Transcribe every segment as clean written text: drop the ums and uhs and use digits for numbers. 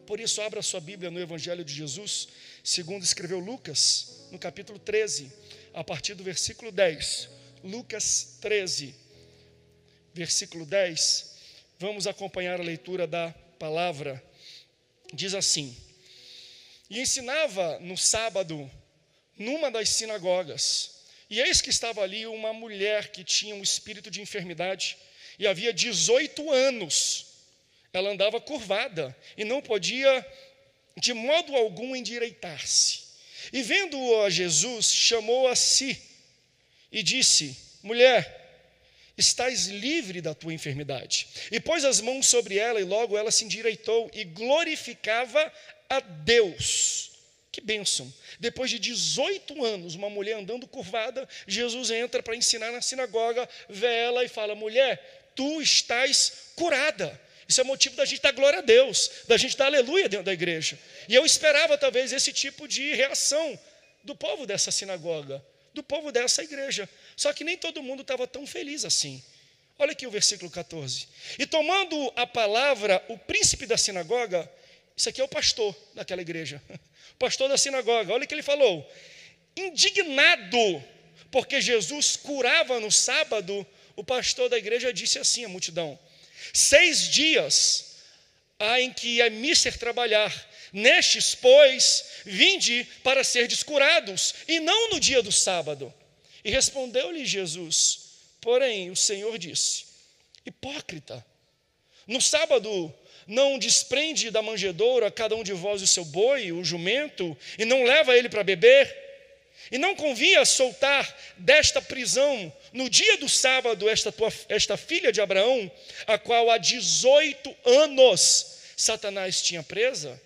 Por isso, abra sua Bíblia no Evangelho de Jesus, segundo escreveu Lucas, no capítulo 13, a partir do versículo 10. Lucas 13, versículo 10. Vamos acompanhar a leitura da palavra. Diz assim: e ensinava no sábado, numa das sinagogas, e eis que estava ali uma mulher que tinha um espírito de enfermidade, e havia 18 anos. Ela andava curvada e não podia de modo algum endireitar-se. E vendo-o a Jesus, chamou a si e disse: mulher, estás livre da tua enfermidade. E pôs as mãos sobre ela, e logo ela se endireitou e glorificava a Deus. Que bênção! Depois de 18 anos, uma mulher andando curvada, Jesus entra para ensinar na sinagoga, vê ela e fala: mulher, tu estás curada. Isso é motivo da gente dar glória a Deus, da gente dar aleluia dentro da igreja. E eu esperava talvez esse tipo de reação do povo dessa sinagoga, do povo dessa igreja. Só que nem todo mundo estava tão feliz assim. Olha aqui o versículo 14. E tomando a palavra, o príncipe da sinagoga, isso aqui é o pastor daquela igreja, o pastor da sinagoga, olha o que ele falou. Indignado, porque Jesus curava no sábado, o pastor da igreja disse assim à multidão: 6 dias há em que é mister trabalhar, nestes, pois, vinde para serdes curados, e não no dia do sábado. E respondeu-lhe Jesus: porém, o Senhor disse: hipócrita, no sábado não desprende da manjedoura cada um de vós o seu boi, o jumento, e não leva ele para beber? E não convinha soltar desta prisão, no dia do sábado, esta filha de Abraão, a qual há 18 anos Satanás tinha presa?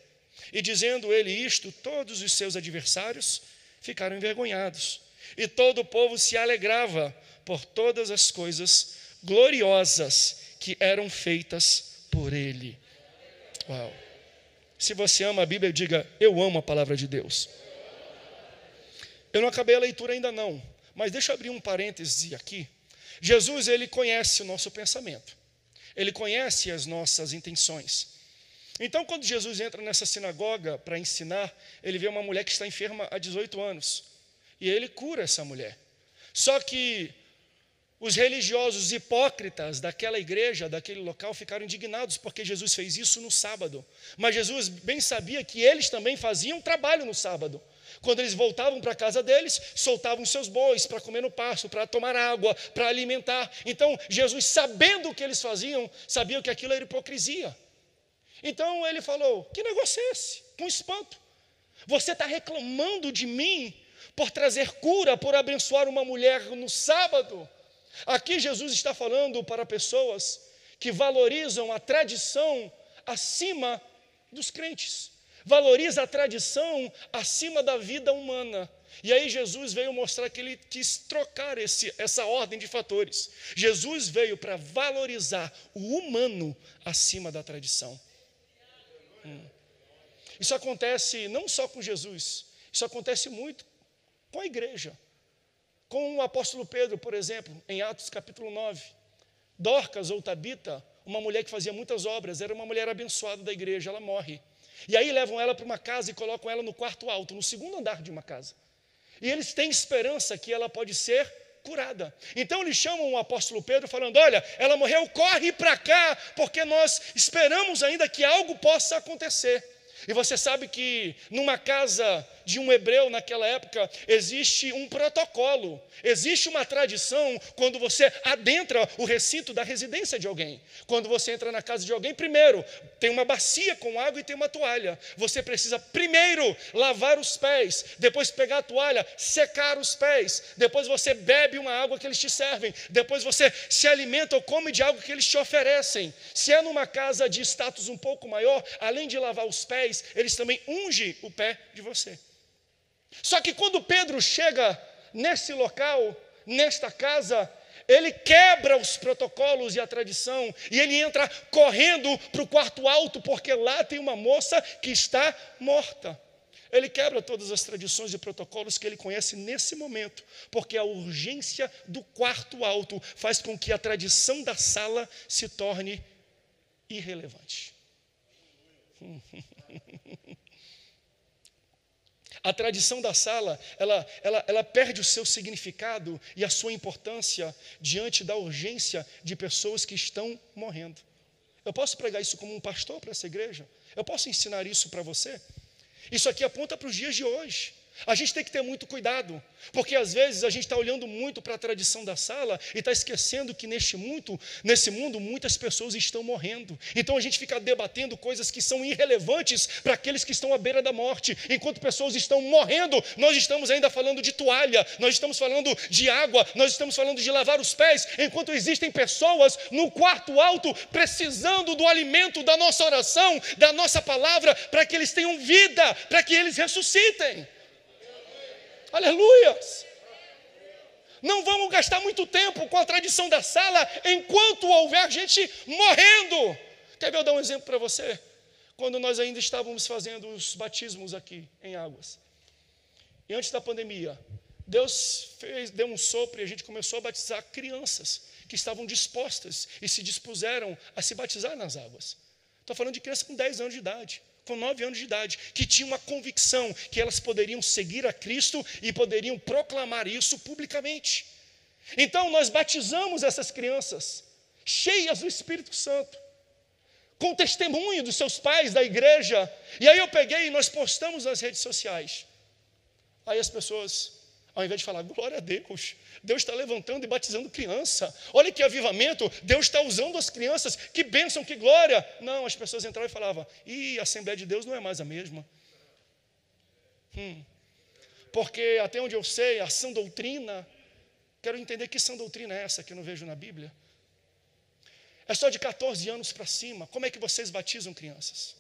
E dizendo ele isto, todos os seus adversários ficaram envergonhados. E todo o povo se alegrava por todas as coisas gloriosas que eram feitas por ele. Uau! Se você ama a Bíblia, diga: eu amo a palavra de Deus. Eu não acabei a leitura ainda não, mas deixa eu abrir um parêntese aqui. Jesus, ele conhece o nosso pensamento. Ele conhece as nossas intenções. Então, quando Jesus entra nessa sinagoga para ensinar, ele vê uma mulher que está enferma há 18 anos. E ele cura essa mulher. Só que os religiosos hipócritas daquela igreja, daquele local, ficaram indignados porque Jesus fez isso no sábado. Mas Jesus bem sabia que eles também faziam trabalho no sábado. Quando eles voltavam para a casa deles, soltavam seus bois para comer no pasto, para tomar água, para alimentar. Então, Jesus, sabendo o que eles faziam, sabia que aquilo era hipocrisia. Então, ele falou: que negócio é esse? Com espanto. Você está reclamando de mim por trazer cura, por abençoar uma mulher no sábado? Aqui Jesus está falando para pessoas que valorizam a tradição acima dos crentes. Valoriza a tradição acima da vida humana. E aí Jesus veio mostrar que ele quis trocar essa ordem de fatores. Jesus veio para valorizar o humano acima da tradição. Isso acontece não só com Jesus, isso acontece muito com a igreja. Com o apóstolo Pedro, por exemplo, em Atos capítulo 9. Dorcas ou Tabita, uma mulher que fazia muitas obras, era uma mulher abençoada da igreja, ela morre. E aí levam ela para uma casa e colocam ela no quarto alto, no segundo andar de uma casa. E eles têm esperança que ela pode ser curada. Então eles chamam o apóstolo Pedro falando: olha, ela morreu, corre para cá, porque nós esperamos ainda que algo possa acontecer. E você sabe que numa casa de um hebreu naquela época existe um protocolo, existe uma tradição quando você adentra o recinto da residência de alguém. Quando você entra na casa de alguém, primeiro tem uma bacia com água e tem uma toalha. Você precisa primeiro lavar os pés, depois pegar a toalha, secar os pés, depois você bebe uma água que eles te servem, depois você se alimenta ou come de algo que eles te oferecem. Se é numa casa de status um pouco maior, além de lavar os pés, eles também ungem o pé de você. Só que quando Pedro chega nesse local, nesta casa, ele quebra os protocolos e a tradição, e ele entra correndo para o quarto alto, porque lá tem uma moça que está morta. Ele quebra todas as tradições e protocolos que ele conhece nesse momento, porque a urgência do quarto alto faz com que a tradição da sala se torne irrelevante. A tradição da sala, ela perde o seu significado e a sua importância diante da urgência de pessoas que estão morrendo. Eu posso pregar isso como um pastor para essa igreja? Eu posso ensinar isso para você? Isso aqui aponta para os dias de hoje. A gente tem que ter muito cuidado, porque às vezes a gente está olhando muito para a tradição da sala e está esquecendo que nesse mundo muitas pessoas estão morrendo. Então a gente fica debatendo coisas que são irrelevantes para aqueles que estão à beira da morte. Enquanto pessoas estão morrendo, nós estamos ainda falando de toalha, nós estamos falando de água, nós estamos falando de lavar os pés, enquanto existem pessoas no quarto alto precisando do alimento da nossa oração, da nossa palavra, para que eles tenham vida, para que eles ressuscitem. Aleluias! Não vamos gastar muito tempo com a tradição da sala enquanto houver gente morrendo. Quer ver eu dar um exemplo para você? Quando nós ainda estávamos fazendo os batismos aqui em Águas. E antes da pandemia, Deus deu um sopro e a gente começou a batizar crianças que estavam dispostas e se dispuseram a se batizar nas águas. Estou falando de crianças com 10 anos de idade. Com 9 anos de idade, que tinham uma convicção que elas poderiam seguir a Cristo e poderiam proclamar isso publicamente. Então nós batizamos essas crianças, cheias do Espírito Santo, com testemunho dos seus pais, da igreja. E aí eu peguei e nós postamos nas redes sociais. Aí as pessoas, ao invés de falar, glória a Deus, Deus está levantando e batizando criança. Olha que avivamento, Deus está usando as crianças, que bênção, que glória. Não, as pessoas entravam e falavam, a Assembleia de Deus não é mais a mesma. Porque até onde eu sei, a sã doutrina, quero entender que sã doutrina é essa que eu não vejo na Bíblia. É só de 14 anos para cima. Como é que vocês batizam crianças?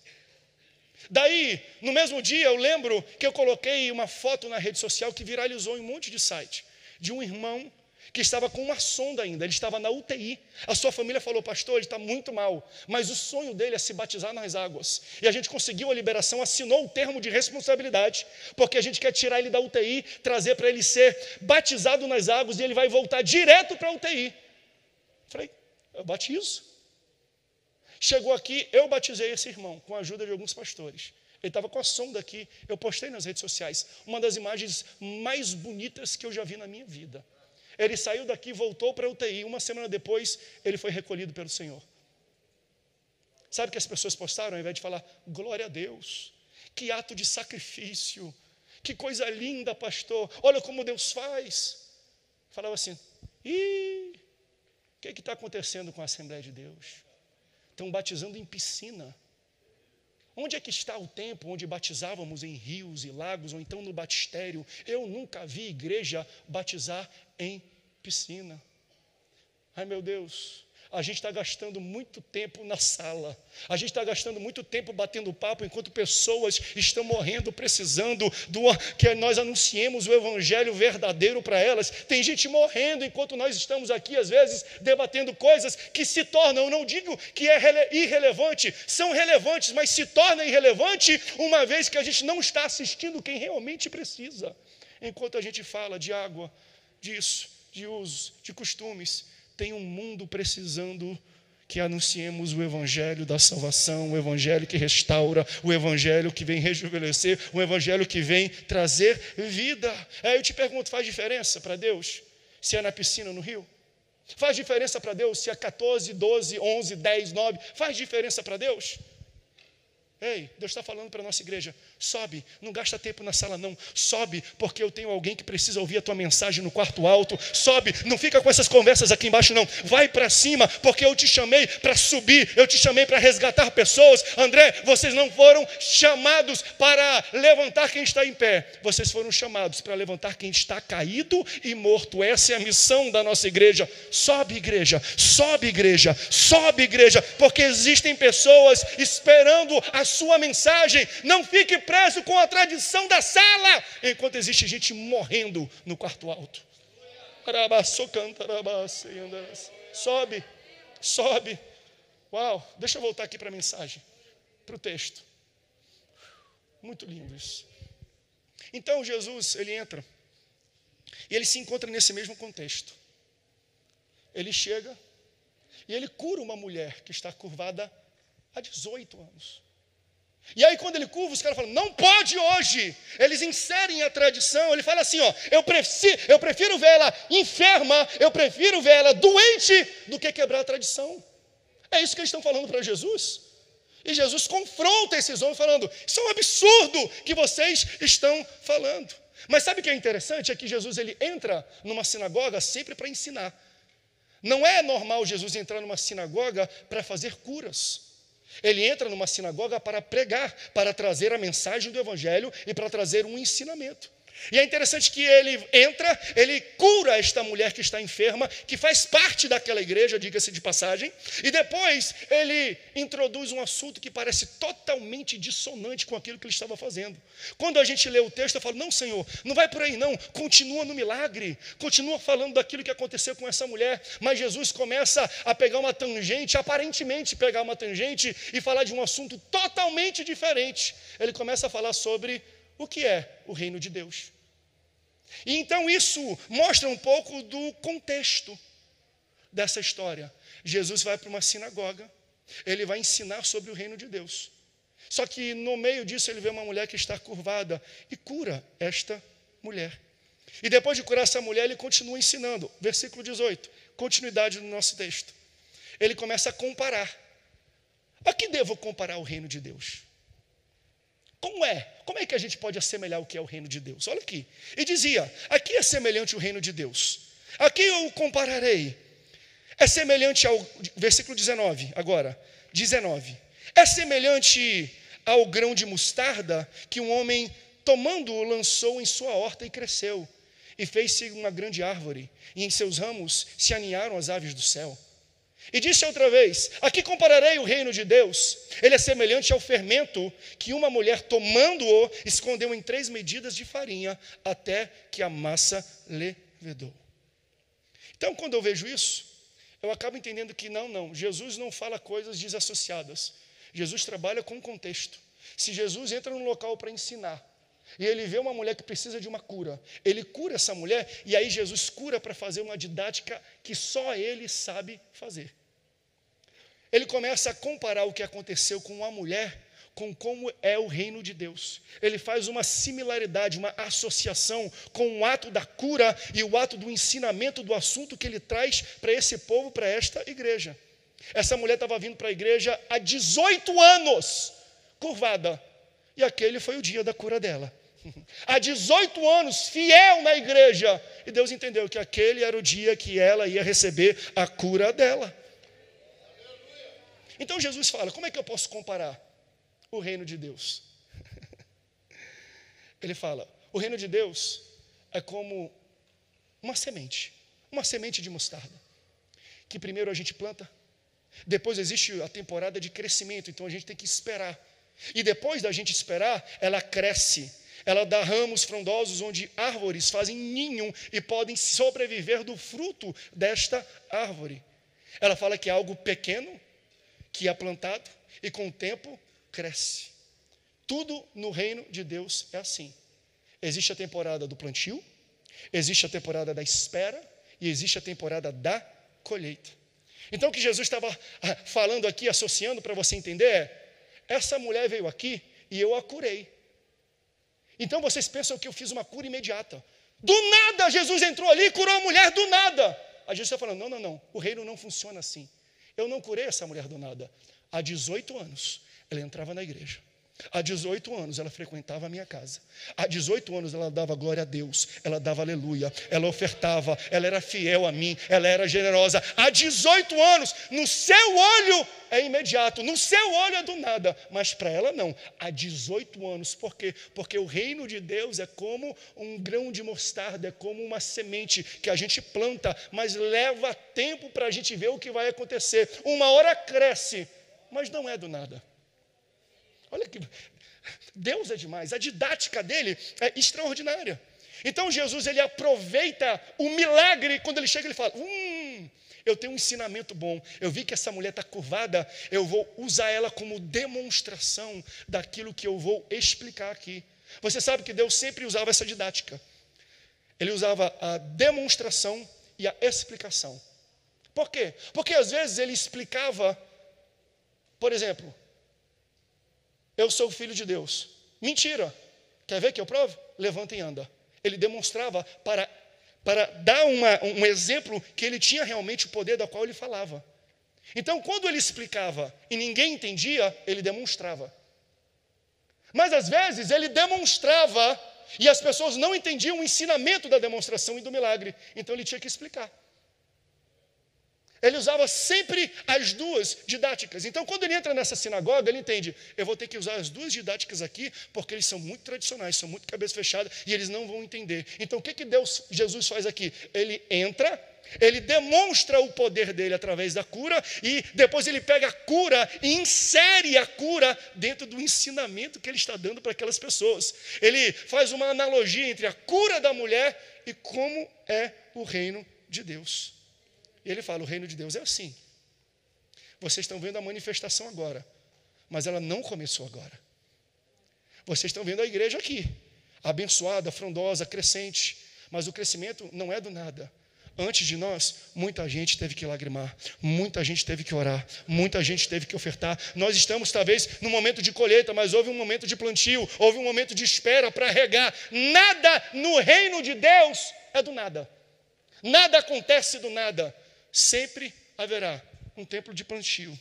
Daí, no mesmo dia, eu lembro que eu coloquei uma foto na rede social que viralizou em um monte de site, de um irmão que estava com uma sonda ainda, ele estava na UTI. A sua família falou, pastor, ele está muito mal, mas o sonho dele é se batizar nas águas. E a gente conseguiu a liberação, assinou o termo de responsabilidade, porque a gente quer tirar ele da UTI, trazer para ele ser batizado nas águas, e ele vai voltar direto para a UTI. Falei, eu batizo. Chegou aqui, eu batizei esse irmão, com a ajuda de alguns pastores. Ele estava com a sonda aqui, eu postei nas redes sociais. Uma das imagens mais bonitas que eu já vi na minha vida. Ele saiu daqui, voltou para a UTI. Uma semana depois, ele foi recolhido pelo Senhor. Sabe o que as pessoas postaram? Ao invés de falar, glória a Deus, que ato de sacrifício, que coisa linda, pastor, olha como Deus faz. Falava assim, o que está acontecendo com a Assembleia de Deus? Estão batizando em piscina. Onde é que está o tempo onde batizávamos em rios e lagos, ou então no batistério? Eu nunca vi igreja batizar em piscina. Ai, meu Deus, a gente está gastando muito tempo na sala, a gente está gastando muito tempo batendo papo, enquanto pessoas estão morrendo, precisando que nós anunciemos o evangelho verdadeiro para elas. Tem gente morrendo enquanto nós estamos aqui, às vezes, debatendo coisas que se tornam, eu não digo que é irrelevante, são relevantes, mas se torna irrelevante uma vez que a gente não está assistindo quem realmente precisa. Enquanto a gente fala de água, disso, de usos, de costumes, tem um mundo precisando que anunciemos o evangelho da salvação, o evangelho que restaura, o evangelho que vem rejuvenescer, o evangelho que vem trazer vida. Aí eu te pergunto, faz diferença para Deus se é na piscina ou no rio? Faz diferença para Deus se é 14, 12, 11, 10, 9? Faz diferença para Deus? Ei, Deus está falando para a nossa igreja, sobe, não gasta tempo na sala não, sobe, porque eu tenho alguém que precisa ouvir a tua mensagem no quarto alto, sobe, não fica com essas conversas aqui embaixo não, vai para cima, porque eu te chamei para subir, eu te chamei para resgatar pessoas. André, vocês não foram chamados para levantar quem está em pé, vocês foram chamados para levantar quem está caído e morto. Essa é a missão da nossa igreja. Sobe igreja, sobe igreja, sobe igreja, porque existem pessoas esperando a sua mensagem. Não fique preso com a tradição da sala, enquanto existe gente morrendo no quarto alto. Sobe, sobe. Uau, deixa eu voltar aqui para a mensagem, para o texto. Muito lindo isso. Então Jesus, ele entra, e ele se encontra nesse mesmo contexto. Ele chega, e ele cura uma mulher que está curvada há 18 anos. E aí quando ele curva, os caras falam, não pode hoje. Eles inserem a tradição, ele fala assim, ó, eu prefiro ver ela enferma, eu prefiro ver ela doente, do que quebrar a tradição. É isso que eles estão falando para Jesus. E Jesus confronta esses homens falando, isso é um absurdo que vocês estão falando. Mas sabe o que é interessante? É que Jesus ele entra numa sinagoga sempre para ensinar. Não é normal Jesus entrar numa sinagoga para fazer curas. Ele entra numa sinagoga para pregar, para trazer a mensagem do Evangelho e para trazer um ensinamento. E é interessante que ele entra, ele cura esta mulher que está enferma, que faz parte daquela igreja, diga-se de passagem, e depois ele introduz um assunto que parece totalmente dissonante com aquilo que ele estava fazendo. Quando a gente lê o texto, eu falo, não, Senhor, não vai por aí não, continua no milagre, continua falando daquilo que aconteceu com essa mulher, mas Jesus começa a pegar uma tangente, aparentemente pegar uma tangente e falar de um assunto totalmente diferente. Ele começa a falar sobre o que é o reino de Deus. E então isso mostra um pouco do contexto dessa história. Jesus vai para uma sinagoga, ele vai ensinar sobre o reino de Deus. Só que no meio disso ele vê uma mulher que está curvada e cura esta mulher. E depois de curar essa mulher, ele continua ensinando. Versículo 18, continuidade do nosso texto. Ele começa a comparar. A que devo comparar o reino de Deus? Como é que a gente pode assemelhar o que é o reino de Deus? Olha aqui. E dizia, aqui é semelhante o reino de Deus. Aqui eu compararei. É semelhante ao, versículo 19, agora, 19. É semelhante ao grão de mostarda que um homem, tomando-o, lançou em sua horta e cresceu. E fez-se uma grande árvore, e em seus ramos se aninharam as aves do céu. E disse outra vez, aqui compararei o reino de Deus. Ele é semelhante ao fermento que uma mulher, tomando-o, escondeu em 3 medidas de farinha, até que a massa levedou. Então, quando eu vejo isso, eu acabo entendendo que Jesus não fala coisas desassociadas. Jesus trabalha com contexto. Se Jesus entra num local para ensinar, e ele vê uma mulher que precisa de uma cura, ele cura essa mulher, e aí Jesus cura para fazer uma didática que só ele sabe fazer. Ele começa a comparar o que aconteceu com uma mulher com como é o reino de Deus. Ele faz uma similaridade, uma associação com o ato da cura e o ato do ensinamento do assunto que ele traz para esse povo, para esta igreja. Essa mulher estava vindo para a igreja há 18 anos, curvada, e aquele foi o dia da cura dela. Há 18 anos, fiel na igreja, e Deus entendeu que aquele era o dia que ela ia receber a cura dela. Então Jesus fala, como é que eu posso comparar o reino de Deus? Ele fala, o reino de Deus é como uma semente de mostarda, que primeiro a gente planta, depois existe a temporada de crescimento, então a gente tem que esperar, e depois da gente esperar, ela cresce, ela dá ramos frondosos onde árvores fazem ninho e podem sobreviver do fruto desta árvore. Ela fala que é algo pequeno, que é plantado e com o tempo cresce. Tudo no reino de Deus é assim. Existe a temporada do plantio, existe a temporada da espera e existe a temporada da colheita. Então o que Jesus estava falando aqui, associando para você entender é, essa mulher veio aqui e eu a curei. Então vocês pensam que eu fiz uma cura imediata. Do nada Jesus entrou ali e curou a mulher do nada. Aí Jesus está falando, não, o reino não funciona assim. Eu não curei essa mulher do nada. Há 18 anos ela entrava na igreja. Há 18 anos ela frequentava a minha casa. Há 18 anos ela dava glória a Deus, ela dava aleluia, ela ofertava, ela era fiel a mim, ela era generosa. Há 18 anos, no seu olho é imediato, no seu olho é do nada, mas para ela não. Há 18 anos, por quê? Porque o reino de Deus é como um grão de mostarda, é como uma semente que a gente planta, mas leva tempo para a gente ver o que vai acontecer. Uma hora cresce, mas não é do nada. Olha que Deus é demais, a didática dele é extraordinária. Então Jesus ele aproveita o milagre, quando ele chega ele fala, eu tenho um ensinamento bom, eu vi que essa mulher está curvada, eu vou usar ela como demonstração daquilo que eu vou explicar aqui. Você sabe que Deus sempre usava essa didática, ele usava a demonstração e a explicação. Por quê? Porque às vezes ele explicava, por exemplo, eu sou o Filho de Deus. Mentira. Quer ver que eu provo? Levanta e anda. Ele demonstrava para dar um exemplo que ele tinha realmente o poder da qual ele falava. Então, quando ele explicava e ninguém entendia, ele demonstrava. Mas, às vezes, ele demonstrava e as pessoas não entendiam o ensinamento da demonstração e do milagre. Então, ele tinha que explicar. Ele usava sempre as duas didáticas. Então, quando ele entra nessa sinagoga, ele entende, eu vou ter que usar as duas didáticas aqui, porque eles são muito tradicionais, são muito cabeça fechada, e eles não vão entender. Então, o que Jesus faz aqui? Ele entra, ele demonstra o poder dele através da cura, e depois ele pega a cura e insere a cura dentro do ensinamento que ele está dando para aquelas pessoas. Ele faz uma analogia entre a cura da mulher e como é o reino de Deus. E ele fala, o reino de Deus é assim. Vocês estão vendo a manifestação agora, mas ela não começou agora. Vocês estão vendo a igreja aqui, abençoada, frondosa, crescente, mas o crescimento não é do nada. Antes de nós, muita gente teve que lagrimar, muita gente teve que orar, muita gente teve que ofertar. Nós estamos talvez no momento de colheita, mas houve um momento de plantio, houve um momento de espera para regar. Nada no reino de Deus é do nada. Nada acontece do nada. Sempre haverá um tempo de plantio,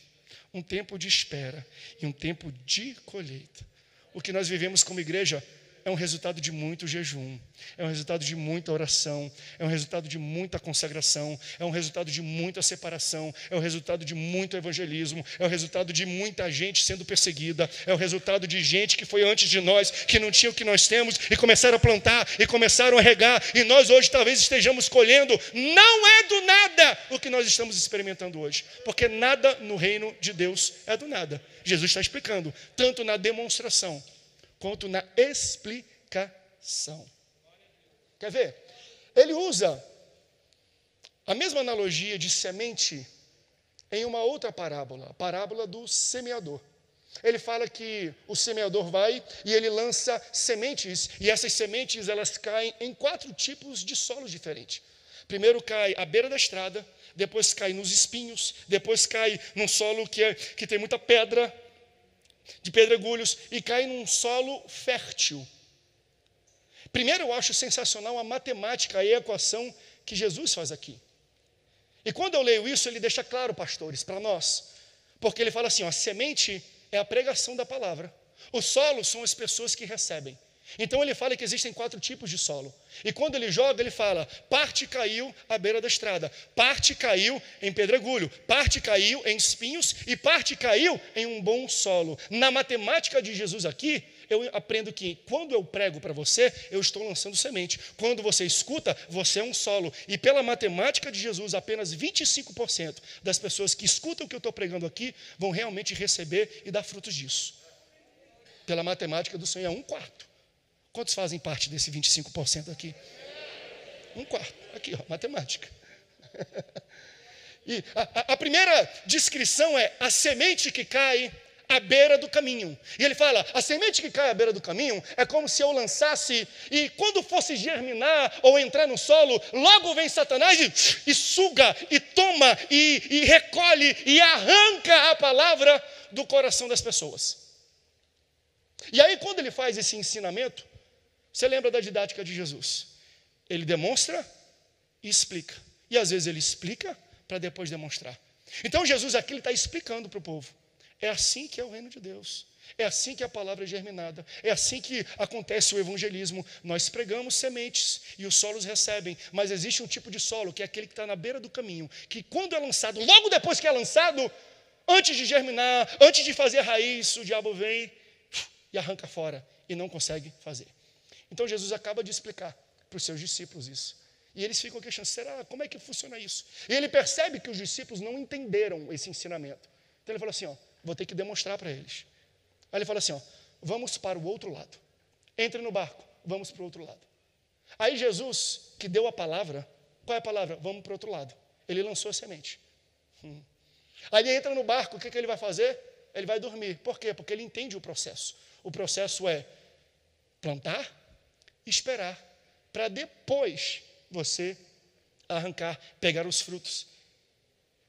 um tempo de espera e um tempo de colheita. O que nós vivemos como igreja é um resultado de muito jejum, é um resultado de muita oração, é um resultado de muita consagração, é um resultado de muita separação, é o resultado de muito evangelismo, é o resultado de muita gente sendo perseguida, é o resultado de gente que foi antes de nós, que não tinha o que nós temos e começaram a plantar e começaram a regar, e nós hoje talvez estejamos colhendo. Não é do nada o que nós estamos experimentando hoje, porque nada no reino de Deus é do nada. Jesus está explicando, tanto na demonstração quanto na explicação. Quer ver? Ele usa a mesma analogia de semente em uma outra parábola, a parábola do semeador. Ele fala que o semeador vai e ele lança sementes, e essas sementes elas caem em 4 tipos de solos diferentes. Primeiro cai à beira da estrada, depois cai nos espinhos, depois cai num solo que tem muita pedra, de pedregulhos, e cai num solo fértil. Primeiro, eu acho sensacional a matemática e a equação que Jesus faz aqui. E quando eu leio isso, ele deixa claro, pastores, para nós, porque ele fala assim, ó, a semente é a pregação da palavra, o solo são as pessoas que recebem. Então ele fala que existem 4 tipos de solo. E quando ele joga, ele fala, parte caiu à beira da estrada, parte caiu em pedregulho, parte caiu em espinhos e parte caiu em um bom solo. Na matemática de Jesus aqui, eu aprendo que quando eu prego para você, eu estou lançando semente. Quando você escuta, você é um solo. E pela matemática de Jesus, apenas 25% das pessoas que escutam o que eu estou pregando aqui vão realmente receber e dar frutos disso. Pela matemática do Senhor, é 1/4. Quantos fazem parte desse 25% aqui? 1/4. Aqui, ó, matemática. E a primeira descrição é a semente que cai à beira do caminho. E ele fala, a semente que cai à beira do caminho é como se eu lançasse e quando fosse germinar ou entrar no solo, logo vem Satanás e suga, e toma, e recolhe, e arranca a palavra do coração das pessoas. E aí quando ele faz esse ensinamento, você lembra da didática de Jesus? Ele demonstra e explica. E às vezes ele explica para depois demonstrar. Então Jesus aqui está explicando para o povo. É assim que é o reino de Deus. É assim que a palavra é germinada. É assim que acontece o evangelismo. Nós pregamos sementes e os solos recebem. Mas existe um tipo de solo, que é aquele que está na beira do caminho. Que quando é lançado, logo depois que é lançado, antes de germinar, antes de fazer raiz, o diabo vem e arranca fora. E não consegue fazer. Então Jesus acaba de explicar para os seus discípulos isso. E eles ficam questionando, será? Como é que funciona isso? E ele percebe que os discípulos não entenderam esse ensinamento. Então ele fala assim, ó, vou ter que demonstrar para eles. Aí ele fala assim, ó, vamos para o outro lado. Entre no barco, vamos para o outro lado. Aí Jesus, que deu a palavra, qual é a palavra? Vamos para o outro lado. Ele lançou a semente. Aí ele entra no barco, o que ele vai fazer? Ele vai dormir. Por quê? Porque ele entende o processo. O processo é plantar, esperar, para depois você arrancar, pegar os frutos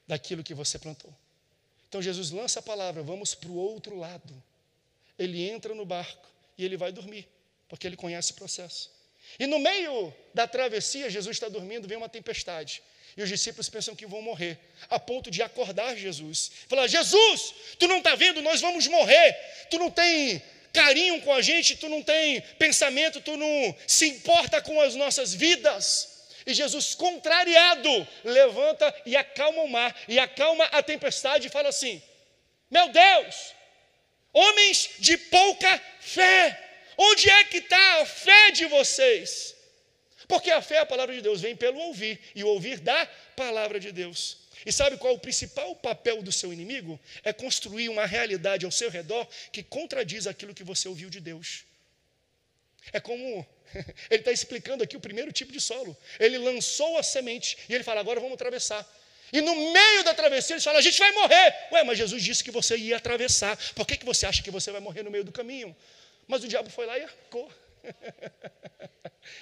daquilo que você plantou. Então Jesus lança a palavra, vamos para o outro lado. ele entra no barco e ele vai dormir, porque ele conhece o processo. E no meio da travessia, Jesus está dormindo, vem uma tempestade. E os discípulos pensam que vão morrer, a ponto de acordar Jesus. Falar: Jesus, tu não está vendo, nós vamos morrer. Tu não tem carinho com a gente, tu não tem pensamento, tu não se importa com as nossas vidas. E Jesus, contrariado, levanta e acalma o mar, e acalma a tempestade e fala assim: meu Deus, homens de pouca fé, onde é que está a fé de vocês? Porque a fé, a palavra de Deus, vem pelo ouvir, e o ouvir da palavra de Deus. E sabe qual é o principal papel do seu inimigo? É construir uma realidade ao seu redor que contradiz aquilo que você ouviu de Deus. É como, ele está explicando aqui o primeiro tipo de solo. Ele lançou a semente, e ele fala: agora vamos atravessar. E no meio da travessia, ele fala: a gente vai morrer. Ué, mas Jesus disse que você ia atravessar. Por que você acha que você vai morrer no meio do caminho? Mas o diabo foi lá e arcou.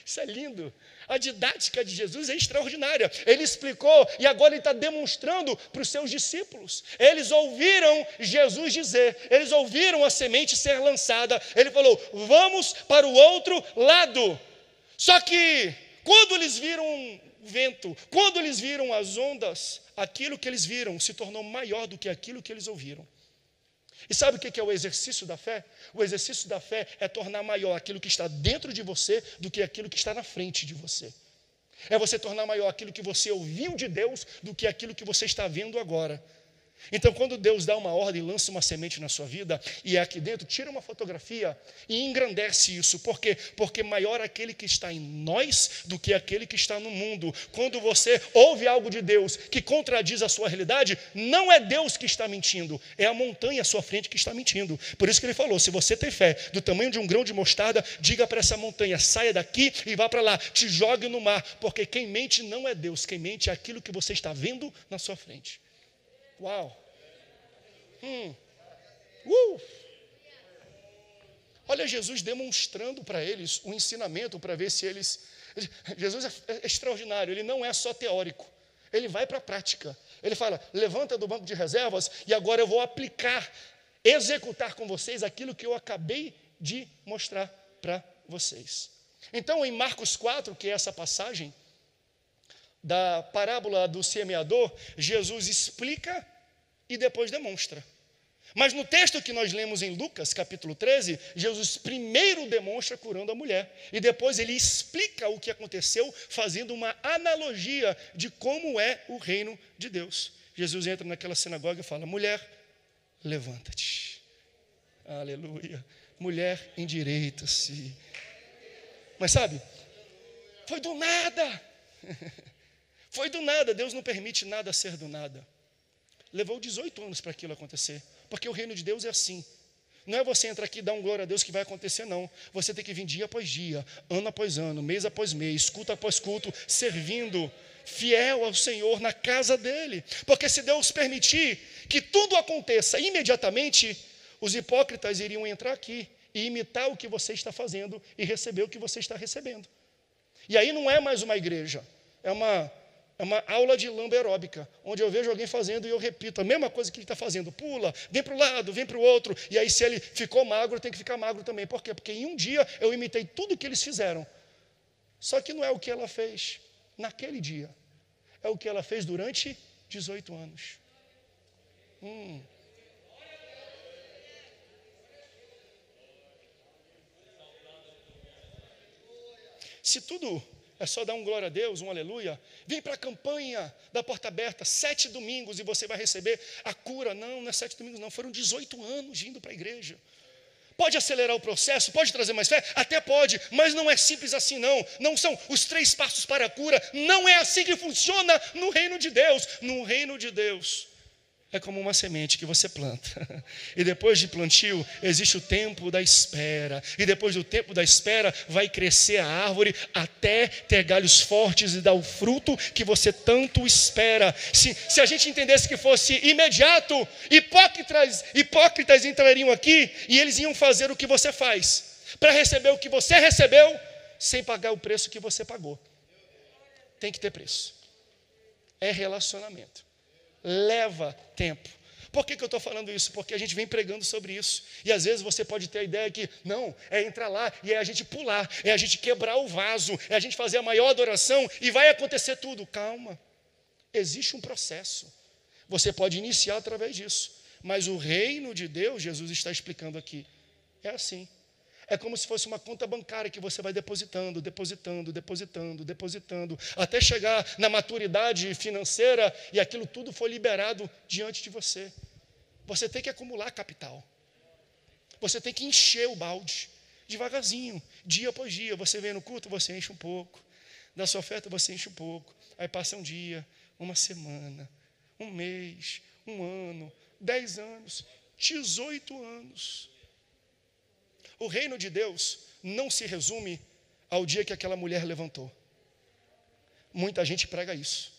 Isso é lindo. A didática de Jesus é extraordinária. Ele explicou e agora ele está demonstrando para os seus discípulos. Eles ouviram Jesus dizer, eles ouviram a semente ser lançada. Ele falou: vamos para o outro lado. Só que quando eles viram o vento, quando eles viram as ondas, aquilo que eles viram se tornou maior do que aquilo que eles ouviram. E sabe o que é o exercício da fé? O exercício da fé é tornar maior aquilo que está dentro de você do que aquilo que está na frente de você. É você tornar maior aquilo que você ouviu de Deus do que aquilo que você está vendo agora. Então, quando Deus dá uma ordem, lança uma semente na sua vida, e é aqui dentro, tira uma fotografia e engrandece isso. Por quê? Porque maior aquele que está em nós do que aquele que está no mundo. Quando você ouve algo de Deus que contradiz a sua realidade, não é Deus que está mentindo, é a montanha à sua frente que está mentindo. Por isso que ele falou: se você tem fé do tamanho de um grão de mostarda, diga para essa montanha: saia daqui e vá para lá, te jogue no mar. Porque quem mente não é Deus, quem mente é aquilo que você está vendo na sua frente. Uau! Olha Jesus demonstrando para eles o ensinamento, para ver se eles... Jesus é extraordinário, ele não é só teórico, ele vai para a prática. Ele fala: levanta do banco de reservas e agora eu vou aplicar, executar com vocês aquilo que eu acabei de mostrar para vocês. Então, em Marcos 4, que é essa passagem da parábola do semeador, Jesus explica e depois demonstra. Mas no texto que nós lemos em Lucas, capítulo 13, Jesus primeiro demonstra curando a mulher, e depois ele explica o que aconteceu, fazendo uma analogia de como é o reino de Deus. Jesus entra naquela sinagoga e fala: mulher, levanta-te. Aleluia. Mulher, endireita-se. Mas sabe, foi do nada. Foi do nada. Deus não permite nada ser do nada. Levou 18 anos para aquilo acontecer. Porque o reino de Deus é assim. Não é você entrar aqui e dar um glória a Deus que vai acontecer, não. Você tem que vir dia após dia, ano após ano, mês após mês, culto após culto, servindo, fiel ao Senhor na casa dele. Porque se Deus permitir que tudo aconteça imediatamente, os hipócritas iriam entrar aqui e imitar o que você está fazendo e receber o que você está recebendo. E aí não é mais uma igreja, é uma aula de lamba aeróbica, onde eu vejo alguém fazendo e eu repito a mesma coisa que ele está fazendo. Pula, vem para o lado, vem para o outro. E aí, se ele ficou magro, tem que ficar magro também. Por quê? Porque em um dia eu imitei tudo o que eles fizeram. Só que não é o que ela fez naquele dia. É o que ela fez durante 18 anos. Se tudo é só dar um glória a Deus, um aleluia, vem para a campanha da porta aberta, 7 domingos e você vai receber a cura. Não é 7 domingos não, foram 18 anos indo para a igreja. Pode acelerar o processo, pode trazer mais fé? Até pode, mas não é simples assim não. Não são os 3 passos para a cura, não é assim que funciona no reino de Deus. No reino de Deus é como uma semente que você planta. E depois de plantio, existe o tempo da espera. E depois do tempo da espera, vai crescer a árvore até ter galhos fortes e dar o fruto que você tanto espera. Se a gente entendesse que fosse imediato, hipócritas entrariam aqui e eles iam fazer o que você faz, para receber o que você recebeu, sem pagar o preço que você pagou. Tem que ter preço. É relacionamento. Leva tempo. Por que eu estou falando isso? Porque a gente vem pregando sobre isso. E às vezes você pode ter a ideia que, não, é entrar lá e é a gente pular, é a gente quebrar o vaso, é a gente fazer a maior adoração e vai acontecer tudo. Calma, existe um processo. Você pode iniciar através disso. Mas o reino de Deus, Jesus está explicando aqui, é assim. É como se fosse uma conta bancária que você vai depositando, até chegar na maturidade financeira e aquilo tudo foi liberado diante de você. Você tem que acumular capital. Você tem que encher o balde, devagarzinho, dia após dia. Você vem no culto, você enche um pouco. Da sua oferta, você enche um pouco. Aí passa um dia, uma semana, um mês, um ano, 10 anos, 18 anos. O reino de Deus não se resume ao dia que aquela mulher levantou. Muita gente prega isso.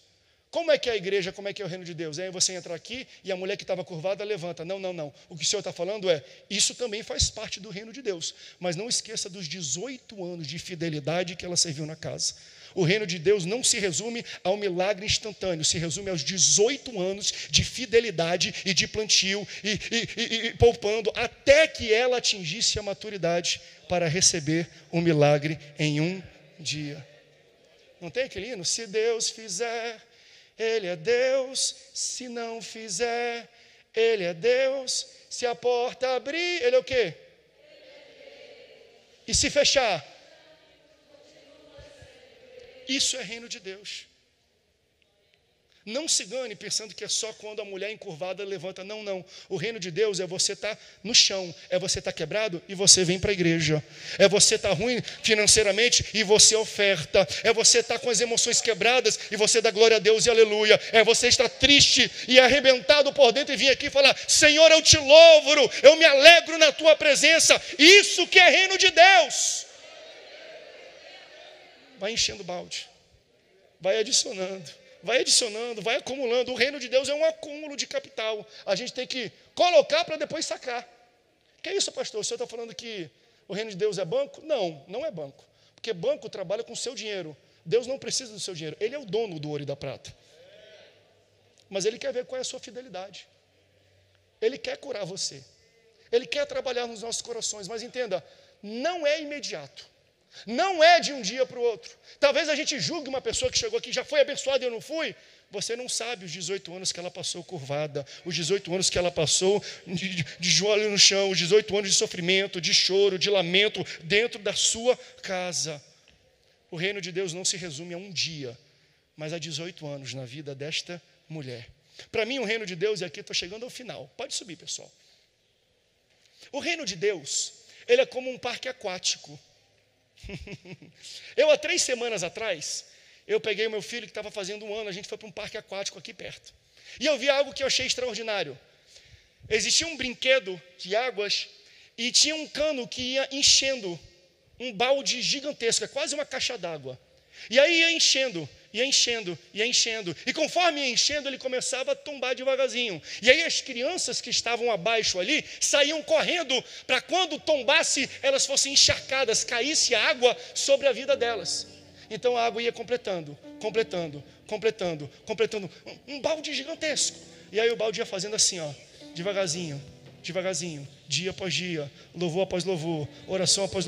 Como é que é a igreja, como é que é o reino de Deus? Aí você entra aqui e a mulher que estava curvada levanta. Não. O que o Senhor está falando é, isso também faz parte do reino de Deus. Mas não esqueça dos 18 anos de fidelidade que ela serviu na casa. O reino de Deus não se resume ao milagre instantâneo, se resume aos 18 anos de fidelidade e de plantio e poupando até que ela atingisse a maturidade para receber o milagre em um dia. Não tem aquele hino? Se Deus fizer, Ele é Deus. Se não fizer, Ele é Deus. Se a porta abrir, Ele é o quê? E se fechar? Isso é reino de Deus. Não se engane pensando que é só quando a mulher encurvada levanta. Não. O reino de Deus é você estar no chão, é você estar quebrado e você vem para a igreja. É você estar ruim financeiramente e você oferta. É você estar com as emoções quebradas e você dá glória a Deus e aleluia. É você estar triste e arrebentado por dentro e vir aqui falar, Senhor, eu te louvo, eu me alegro na tua presença. Isso que é reino de Deus. Vai enchendo o balde, vai adicionando, vai acumulando. O reino de Deus é um acúmulo de capital. A gente tem que colocar para depois sacar. Que é isso, pastor? O senhor está falando que o reino de Deus é banco? Não é banco. Porque banco trabalha com o seu dinheiro. Deus não precisa do seu dinheiro. Ele é o dono do ouro e da prata. Mas Ele quer ver qual é a sua fidelidade. Ele quer curar você. Ele quer trabalhar nos nossos corações. Mas entenda, não é imediato. Não é de um dia para o outro. Talvez a gente julgue uma pessoa que chegou aqui, já foi abençoada e eu não fui. Você não sabe os 18 anos que ela passou curvada, os 18 anos que ela passou de joelho no chão, os 18 anos de sofrimento, de choro, de lamento dentro da sua casa. O reino de Deus não se resume a um dia, mas a 18 anos na vida desta mulher. Para mim o reino de Deus, e aqui estou chegando ao final, pode subir, pessoal. O reino de Deus, ele é como um parque aquático. Eu há 3 semanas atrás, eu peguei o meu filho que estava fazendo 1 ano, a gente foi para um parque aquático aqui perto. E eu vi algo que eu achei extraordinário. Existia um brinquedo de águas e tinha um cano que ia enchendo, um balde gigantesco, é quase uma caixa d'água. E aí ia enchendo. E conforme ia enchendo, ele começava a tombar devagarzinho. E aí as crianças que estavam abaixo ali, saíam correndo para quando tombasse, elas fossem encharcadas, caísse a água sobre a vida delas. Então a água ia completando. Um balde gigantesco. E aí o balde ia fazendo assim, ó, devagarzinho, dia após dia, louvor após louvor, oração após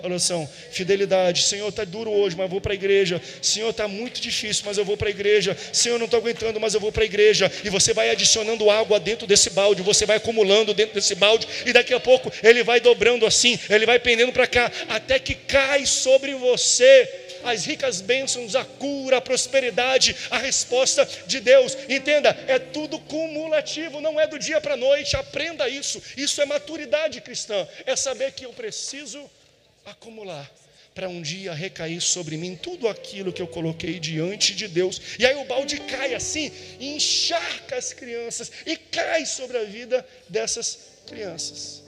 oração, fidelidade. Senhor, está duro hoje, mas eu vou para a igreja. Senhor, está muito difícil, mas eu vou para a igreja. Senhor, não estou aguentando, mas eu vou para a igreja. E você vai adicionando água dentro desse balde, você vai acumulando dentro desse balde, e daqui a pouco ele vai dobrando assim, ele vai pendendo para cá, até que cai sobre você as ricas bênçãos, a cura, a prosperidade, a resposta de Deus. Entenda, é tudo cumulativo, não é do dia para a noite. Aprenda isso. Isso é maturidade cristã. É saber que eu preciso acumular para um dia recair sobre mim tudo aquilo que eu coloquei diante de Deus. E aí o balde cai assim, e encharca as crianças, e cai sobre a vida dessas crianças.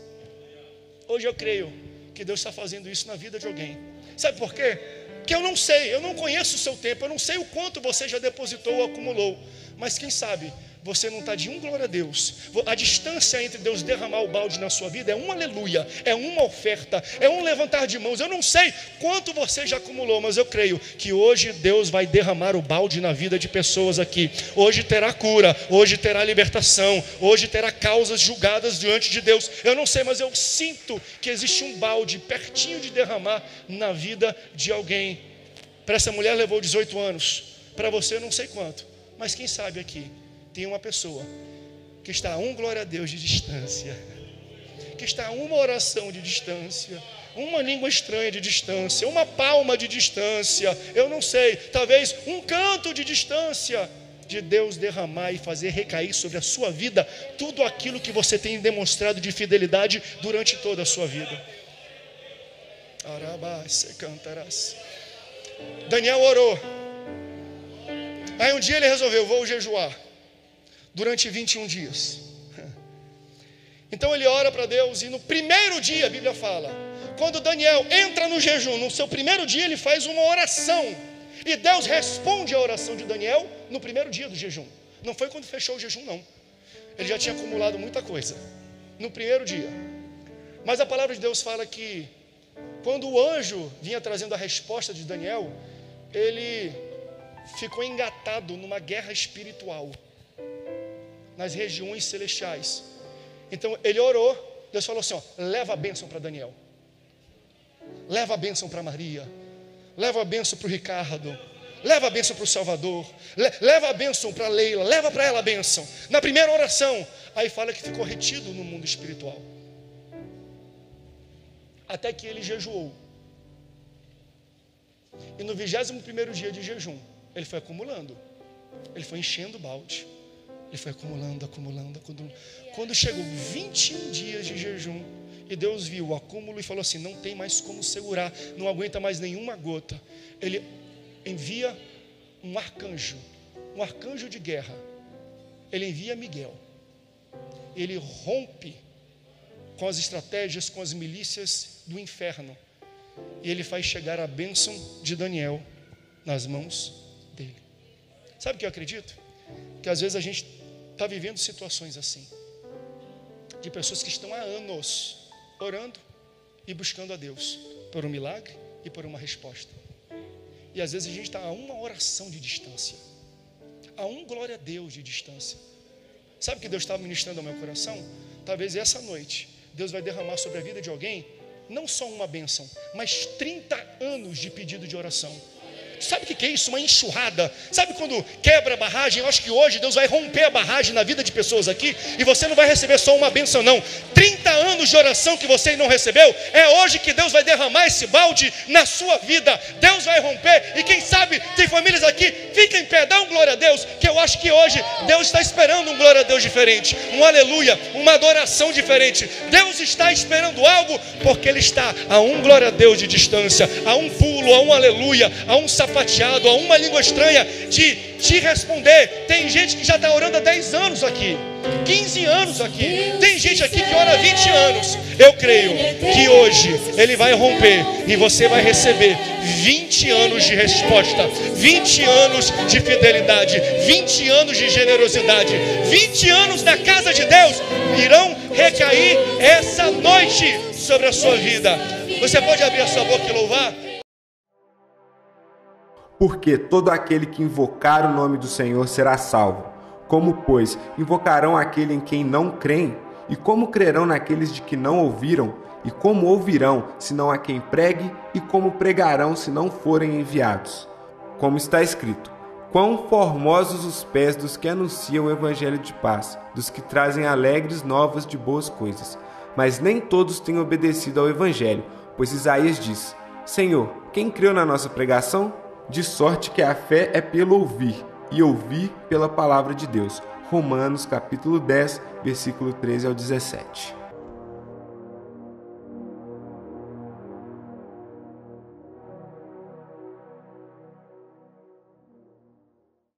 Hoje eu creio que Deus está fazendo isso na vida de alguém. Sabe por quê? Que eu não sei, eu não conheço o seu tempo, eu não sei o quanto você já depositou ou acumulou, mas quem sabe, você não está de um glória a Deus. A distância entre Deus derramar o balde na sua vida é um aleluia, é uma oferta, é um levantar de mãos. Eu não sei quanto você já acumulou, mas eu creio que hoje Deus vai derramar o balde na vida de pessoas aqui. Hoje terá cura, hoje terá libertação, hoje terá causas julgadas diante de Deus. Eu não sei, mas eu sinto que existe um balde pertinho de derramar na vida de alguém. Para essa mulher levou 18 anos, para você eu não sei quanto, mas quem sabe aqui tem uma pessoa que está a um glória a Deus de distância, que está a uma oração de distância, uma língua estranha de distância, uma palma de distância, eu não sei, talvez um canto de distância, de Deus derramar e fazer recair sobre a sua vida tudo aquilo que você tem demonstrado de fidelidade durante toda a sua vida. Daniel orou. Aí um dia ele resolveu, vou jejuar durante 21 dias. Então ele ora para Deus e no primeiro dia, a Bíblia fala, quando Daniel entra no jejum, no seu primeiro dia ele faz uma oração. E Deus responde a oração de Daniel no primeiro dia do jejum. Não foi quando fechou o jejum, não. Ele já tinha acumulado muita coisa no primeiro dia. Mas a palavra de Deus fala que quando o anjo vinha trazendo a resposta de Daniel, ele ficou engatado numa guerra espiritual nas regiões celestiais. Então ele orou, Deus falou assim, ó, leva a bênção para Daniel, leva a bênção para Maria, leva a bênção para o Ricardo, leva a bênção para o Salvador, leva a bênção para Leila, leva para ela a bênção. Na primeira oração, aí fala que ficou retido no mundo espiritual, até que ele jejuou. E no 21º dia de jejum, ele foi acumulando, ele foi enchendo o balde, ele foi acumulando. Quando chegou 21 dias de jejum, e Deus viu o acúmulo e falou assim, não tem mais como segurar, não aguenta mais nenhuma gota. Ele envia um arcanjo de guerra, ele envia Miguel, ele rompe com as estratégias, com as milícias do inferno, e ele faz chegar a bênção de Daniel nas mãos dele. Sabe o que eu acredito? Que às vezes a gente está vivendo situações assim, de pessoas que estão há anos orando e buscando a Deus por um milagre e por uma resposta. E às vezes a gente está a uma oração de distância, a um glória a Deus de distância. Sabe o que Deus estava ministrando ao meu coração? Talvez essa noite Deus vai derramar sobre a vida de alguém não só uma bênção, mas 30 anos de pedido de oração. Sabe o que é isso? Uma enxurrada. Sabe quando quebra a barragem? Eu acho que hoje Deus vai romper a barragem na vida de pessoas aqui, e você não vai receber só uma bênção, não. 30 anos de oração que você não recebeu, é hoje que Deus vai derramar esse balde na sua vida. Deus vai romper, e quem sabe tem famílias aqui, fica em pé, dá um glória a Deus, que eu acho que hoje Deus está esperando um glória a Deus diferente, um aleluia, uma adoração diferente. Deus está esperando algo, porque Ele está a um glória a Deus de distância, a um pulo, a um aleluia, a um sapateado, a uma língua estranha de te responder. Tem gente que já está orando há 10 anos aqui, 15 anos aqui, tem gente aqui que ora há 20 anos. Eu creio que hoje Ele vai romper e você vai receber 20 anos de resposta, 20 anos de fidelidade, 20 anos de generosidade, 20 anos na casa de Deus irão recair essa noite sobre a sua vida. Você pode abrir a sua boca e louvar? Porque todo aquele que invocar o nome do Senhor será salvo. Como, pois, invocarão aquele em quem não creem? E como crerão naqueles de que não ouviram? E como ouvirão, senão a quem pregue? E como pregarão, se não forem enviados? Como está escrito, quão formosos os pés dos que anunciam o evangelho de paz, dos que trazem alegres novas de boas coisas. Mas nem todos têm obedecido ao evangelho, pois Isaías diz, Senhor, quem creu na nossa pregação? De sorte que a fé é pelo ouvir, e ouvir pela palavra de Deus. Romanos capítulo 10, versículo 13 ao 17.